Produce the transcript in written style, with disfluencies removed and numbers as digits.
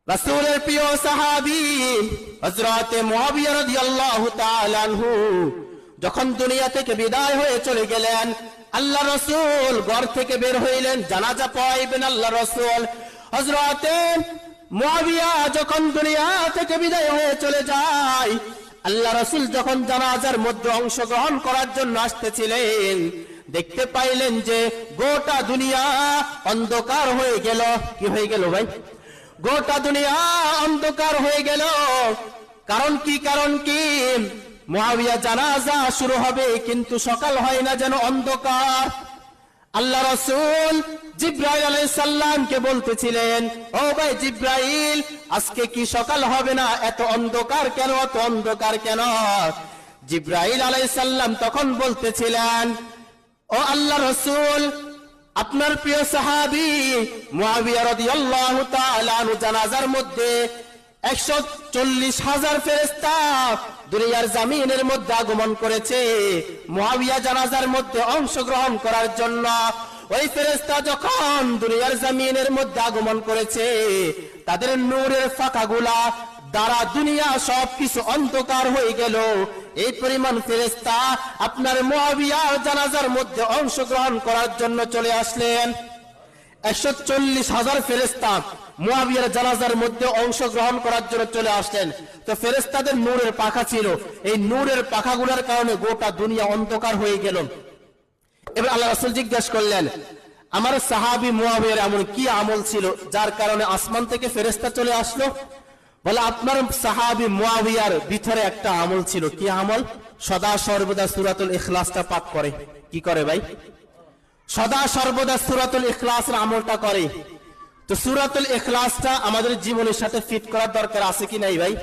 রাসূলের প্রিয় সাহাবী হযরত মুআবিয়া রাদিয়াল্লাহু তাআলা আনহু যখন দুনিয়া থেকে বিদায় হয়ে চলে গেলেন, আল্লাহ রাসূল ঘর থেকে বের হইলেন জানাজা পড়াইবেন। আল্লাহ রাসূল হযরত মুআবিয়া যখন দুনিয়া থেকে বিদায় হয়ে চলে যায়, আল্লাহ রাসূল যখন জানাজার মধ্যে অংশগ্রহণ করার জন্য আসতেছিলেন, দেখতে পাইলেন যে গোটা দুনিয়া অন্ধকার হয়ে গেল। কি হয়ে গেল ভাই? গোটা দুনিয়া অন্ধকার হয়ে গেল। কারণ কি? মুআবিয়া জানাজা শুরু হবে কিন্তু সকাল হয় না, যেন অন্ধকার। আল্লাহ রাসূল জিবরাইল আলাইহিস সালামকে বলতেছিলেন, ও ভাই জিবরাইল, আজকে কি সকাল হবে না? এত অন্ধকার কেন? এত অন্ধকার কেন? জিবরাইল আলাইহিস সালাম তখন বলতেছিলেন, ও আল্লাহ রাসূল, আপনার প্রিয় সাহাবী মুআবিয়া রাদিয়াল্লাহু তাআলা আনহু জানাজার মধ্যে 140,000 ফেরেশতা দুনিয়ার জমিনের মধ্যে আগমন করেছে মুআবিয়া জানাজার মধ্যে অংশগ্রহণ করার জন্য। ওই ফেরেশতা যখন দুনিয়ার জমিনের মধ্যে আগমন করেছে, তাদের নূরের ফাঁকাগুলা দ্বারা দুনিয়া সবকিছু অন্ধকার হয়ে গেল। এই পরিমাণ ফেরেশতা আপনার মুআবিয়ার জানাজার মধ্যে অংশগ্রহণ করার জন্য চলে আসলেন। 140,000 ফেরেশতা মুআবিয়ার জানাজার মধ্যে অংশগ্রহণ করার জন্য চলে আসলেন। তো ফেরেশতাদের নূরের পাখা ছিল, এই নূরের পাখাগুলোর কারণে গোটা দুনিয়া অন্ধকার হয়ে গেল। এবার আল্লাহ রাসূল জিজ্ঞাসা করলেন, আমার সাহাবী মুআবিয়ার এমন কি আমল ছিল যার কারণে আসমান থেকে ফেরেশতা চলে আসলো? বলে, আপনার সাহাবী মুআবিয়ার ভিতরে একটা আমল ছিল। কি আমল? সদা সর্বদা সূরাতুল ইখলাসটা পাঠ করে। কি করে ভাই? সদা সর্বদা সূরাতুল ইখলাসের আমলটা করে। তো সূরাতুল ইখলাসটা আমাদের জীবনের সাথে ফিট করার দরকার আছে কি নাই ভাই?